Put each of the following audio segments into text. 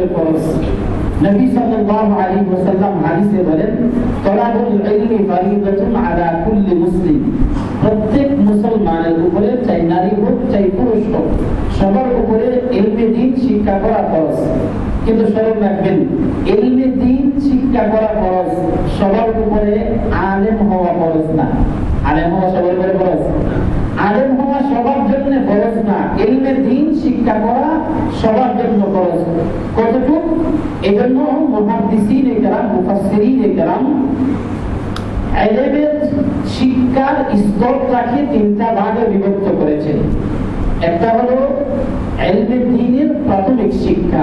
উপরে ফরজ। নবী সাল্লাল্লাহু আলাইহি ওয়াসাল্লাম হাদিসে বলেন, তলাবুল ইলমি ফারিদাতুন আলা কুল্লি মুসলিম। প্রত্যেক মুসলমানের উপরে, চাই নারী হোক চাই পুরুষ হোক, সবার উপরে ইলমে দ্বীন শিক্ষা করা ফরজ। কিন্তু স্মরণ রাখবেন, ইলমে দ্বীন শিক্ষা করা ফরজ, সবার উপরে আলেম হওয়া ফরজ না। আলেম হওয়া সবার উপরে ফরজ, আলেম হওয়া সবার জন্য ফরজ না। ইলমে দ্বীন শিক্ষা করা সবার জন্য ফরজ। কতটুকু? এজন্য মুহাদ্দিসিনে কেরাম, মুফাসসিরিনে কেরাম ইলমের শিক্ষার স্তরটাকে তিনটা ভাগে বিভক্ত করেছেন। একটা হলো ইলমে দ্বীনের প্রাথমিক শিক্ষা,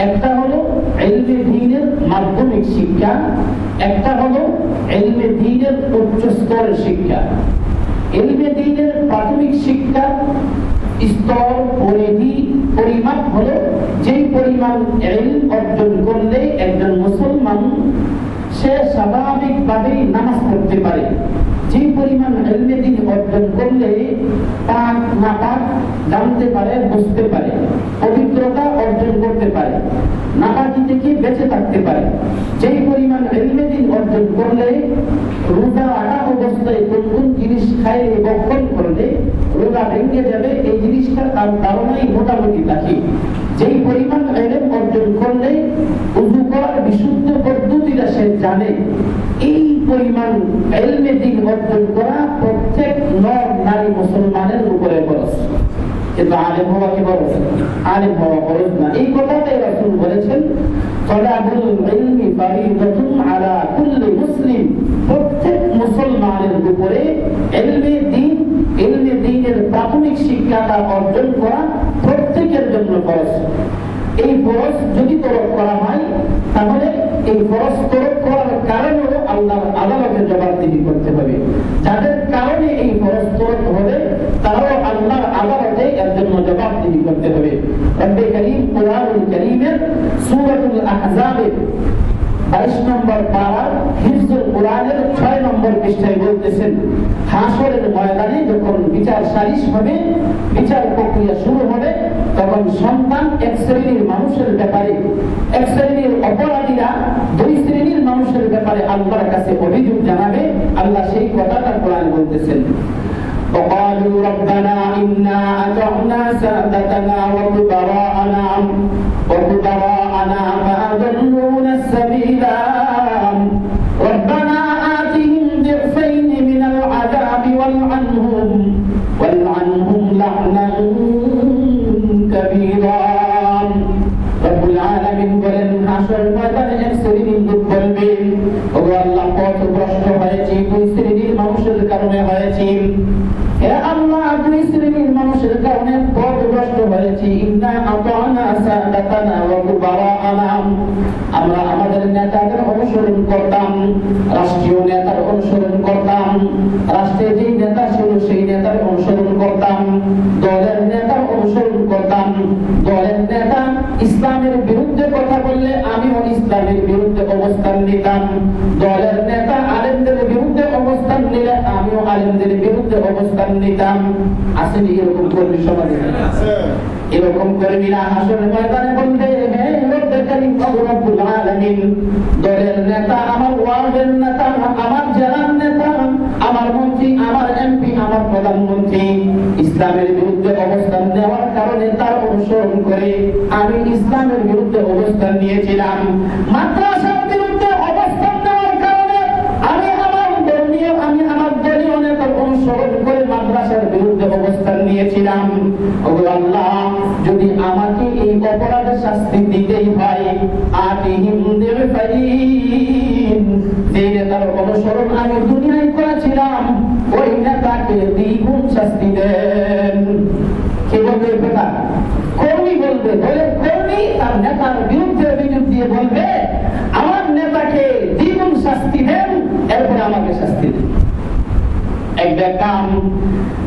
একটা হলো ইলমে দ্বীনের মাধ্যমিক শিক্ষা, একটা হলো ইলমে দ্বীনের উচ্চ স্তরের শিক্ষা। ইলমে দ্বীনের প্রাথমিক শিক্ষা স্তর, পরিধি, পরিমাপ হলো যেই পরিমাণ ইলম অর্জন করলে একজন মুসলমান সে স্বাভাবিকভাবেই নামাজ পড়তে পারে। যে পরিমাণ ইলমে দ্বীন অর্জন করলে পাক নাপাক জানতে পারে, বুঝতে পারে, পবিত্রতা অর্জন করতে পারে, নাপাকি থেকে বেঁচে থাকতে পারে। যেই পরিমাণ ইলমে দ্বীন অর্জন করলে রোজা রাখা অবস্থায় কোন কোন জিনিস খাইলে বক্ষণ করলে রোজা ভেঙে যাবে, এই জিনিসটা তার ধারণাই মোটামুটি থাকে। যেই পরিমাণ ইলম অর্জন করলে ওযু করার বিশুদ্ধ পদ্ধতিটা সে জানে, এই পরিমাণ ইলমে দ্বীন অর্জন করা প্রত্যেক নর নারী মুসলমানের উপরে ফরজ। কিন্তু আলেম হওয়া কি ফরজ? আলেম হওয়া ফরজ না। এই কথাটাই রাসূল বলেছেন, তলাবুল ইলমি ফারিদাতুন আলা কুল্লি মুসলিম। প্রত্যেক মুসলমানের উপরে ইলমে দ্বীন, ইলমে দ্বীনের প্রাথমিক শিক্ষাটা অর্জন করা প্রত্যেকের জন্য ফরজ। এই ফরজ যদি তরক করা হয়, তাহলে এই ফরজ তরক করার কারণেও আল্লাহর আদালতে জবাবদিহি করতে হবে। যাদের কারণে এই ফরজ তরক হবে, তারাও আল্লাহর আদালতে এর জন্য জবাবদিহি করতে হবে। রব্বে কারীম কুরআনুল কারীমের সূরাতুল আহজাবের 22 নম্বর পারার হিফজুল কোরআনের 6 নম্বর পৃষ্ঠায় বলতেছেন, হাসরের ময়দানে যখন বিচার সালিশ হবে, বিচার প্রক্রিয়া শুরু হবে, তখন সন্তান এক শ্রেণীর মানুষের ব্যাপারে, এক শ্রেণীর অপরাধীরা 2 শ্রেণীর মানুষের ব্যাপারে আল্লাহর কাছে অভিযোগ জানাবে। আল্লাহ সেই কথাটা কোরআনে বলতেছেন, وقالوا ربنا إنا أطعنا سادتنا وكبراءنا فأضلونا السبيلا ربنا آتهم ضعفين من العذاب والعنهم لعنا كبيرا। رب العالمين বলেন, হাসর ময়দানে এক শ্রেণীর লোক বলবে, ওগো আল্লাহ, পথভ্রষ্ট হয়েছি 2 শ্রেণীর মানুষের কারণে হয়েছি। হে আল্লাহ, 2 শ্রেণীর মানুষের কারণে পথভ্রষ্ট হয়েছি। ইন্না আতানা সাদাতানা ওয়া কুবারানা। আমরা আমাদের নেতাদের অনুসরণ করতাম, রাষ্ট্রীয় নেতার অনুসরণ করতাম, রাষ্ট্রের যেই নেতা ছিল সেই নেতার অনুসরণ করতাম, দলের নেতার অনুসরণ করতাম। দলের নেতা ইসলামের বিরুদ্ধে কথা বললে আমিও ইসলামের বিরুদ্ধে অবস্থান নিতাম। দলের নেতা আলেমদের বিরুদ্ধে অবস্থান নিলে আমিও আলেমদের বিরুদ্ধে অবস্থান নিতাম। আসেনি এরকম কর্মী সমাজে? এরকম কর্মীরা হাসরের ময়দানে বলবে, হে রব্বে কারীম রব্বুল আলামিন, দলের নেতা, আমার ওয়ার্ডের নেতা, আমার জেলার নেতা, আমার মন্ত্রী, আমার এমপি, আমার প্রধানমন্ত্রী ইসলামের বিরুদ্ধে অবস্থান নেওয়ার কারণে তার অনুসরণ করে আমি ইসলামের বিরুদ্ধে অবস্থান নিয়েছিলাম। মাদ্রাসার বিরুদ্ধে অবস্থান নেওয়ার কারণে আমি আমার দলীয় নেতার অনুসরণ করে মাদ্রাসার বিরুদ্ধে অবস্থান নিয়েছিলাম। ওগো আল্লাহ, যদি আমাকে এই অপরাধের শাস্তি দিতেই হয়, আতিহিম দিফাইন, যে নেতার অনুসরণ আমি দুনিয়ায় করেছিলাম, ওই নেতাকে দ্বিগুণ শাস্তি দেন। কে বলবে এই কথা? কর্মী বলবে। দলের কর্মী তার নেতার বিরুদ্ধে অভিযোগ দিয়ে বলবে, আমার নেতাকে দ্বিগুণ শাস্তি দেন, এরপরে আমাকে শাস্তি দেন। এক ব্যাখ্যাম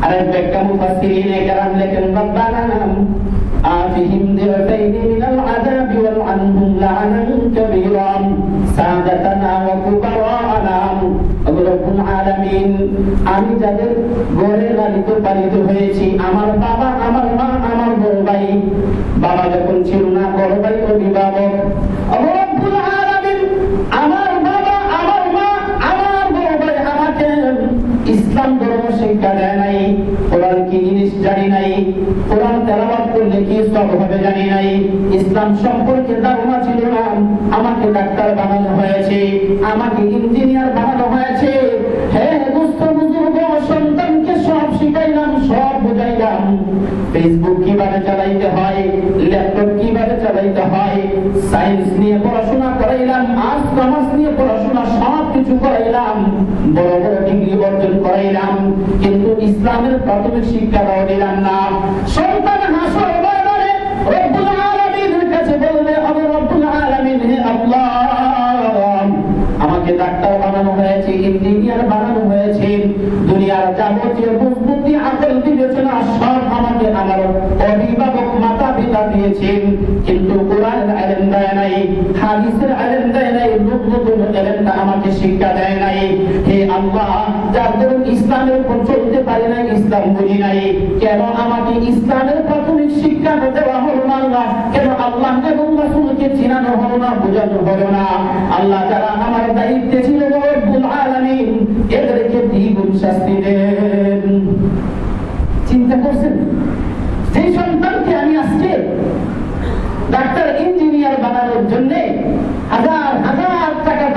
আর এক ব্যাখ্যা মুফাসসিরিনে কেরাম লেখেন, রব্বানা আতিহিম দিফাইনি মিনাল আযাবি ওয়াল আনহুম লা'নান কাবীরা সাদাতানা ওয়া কুবারানা। রব্বুল আলামিন, আমি যাদের ঘরে লালিত পালিত হয়েছি, আমার বাবা, আমার মা, আমার বড় ভাই, বাবা যখন ছিল না, বড় ভাই অভিভাবক, হবে জানি নাই, ইসলাম সম্পর্কে ধারণা ছিল না। আমাকে ডাক্তার বানানো হয়েছে, আমাকে ইঞ্জিনিয়ার বানানো হয়েছে। হ্যাঁ দোস্ত বুজুর্গ, সন্তানকে সব শিখাইলাম, সব বুঝাইলাম। ফেসবুক কিভাবে চালাইতে হয়, ল্যাপটপ কিভাবে চালাইতে হয়, সায়েন্স নিয়ে পড়াশোনা করাইলাম, আর্টস কমার্স নিয়ে পড়াশোনা সব কিছু করাইলাম, বড় বড় ডিগ্রি অর্জন করাইলাম, কিন্তু ইসলামের প্রাথমিক শিক্ষাটাও দিলাম না। সন্তান হাসর ময়দানে রব্বুল আলামিনের কাছে বলবে, আমি রব্বুল আলামিন, হে আল্লাহ, আমাকে ডাক্তার বানানো হয়েছে, ইঞ্জিনিয়ার বানানো হয়েছে, দুনিয়ার যাবতীয় বুদ্ধি আকল বিবেচনা সব আমাকে আমার অভিভাবক মাতা পিতা দিয়েছেন, কিন্তু কোরআনের ইলম দেয় নাই, হাদিসের ইলম দেয় নাই, নতুন ইলমটা আমাকে শিক্ষা দেয় নাই। হে আল্লাহ, যার দরুন ইসলামের উপর চলতে পারি না, ইসলাম বুঝি নাই, কেন আমাকে ইসলামের প্রাথমিক শিক্ষাটা দেওয়া হলো না? আল্লাহ, কেন আল্লাহ এবং রাসূলকে চিনানো হলো না, বোঝানো হলো না? আল্লাহ যারা আমার দায়িত্বে ছিল রব্বুল আলামিন, এদেরকে দ্বিগুণ শাস্তি দেন। চিন্তা করছেন, যে সন্তানকে আমি আজকে ডাক্তার ইঞ্জিনিয়ার বানানোর জন্য হাজার হাজার টাকা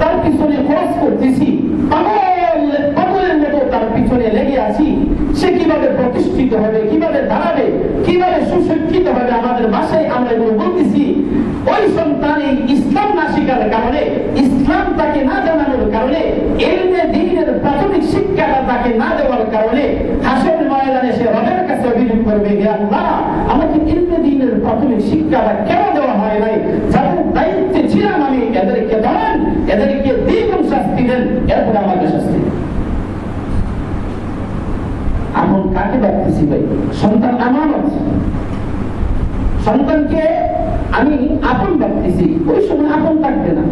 তার পিছনে খরচ করতেছি, পাগলের মতো তার পিছনে লেগে আছি, সে কিভাবে প্রতিষ্ঠিত হবে, কিভাবে দাঁড়াবে, কিভাবে সুশিক্ষিত হবে, আমাদের ভাষায় আমরা এগুলো বলতেছি। ওই সন্তান এই ইসলাম না শিখার কারণে, ইসলাম তাকে না জানানোর কারণে, ইলমে দ্বীনের প্রাথমিক শিক্ষাটা তাকে না দেওয়ার কারণে হাসর ময়দানে সে রবের কাছে অভিযোগ করবে, হে আল্লাহ, আমাকে ইলমে দ্বীনের প্রাথমিক শিক্ষাটা কেন দেওয়া হয় নাই? যাদের দায়িত্বে ছিলাম আমি, এদেরকে ধরেন, এদেরকে দ্বিগুণ শাস্তি দেন, এরপরে আমাকে শাস্তি দেন। আপন কাকে ডাকতেছি ভাই? সন্তান আমানত, সন্তানকে আমি আপন ডাকতেছি, ওই সময় আপন থাকবে না।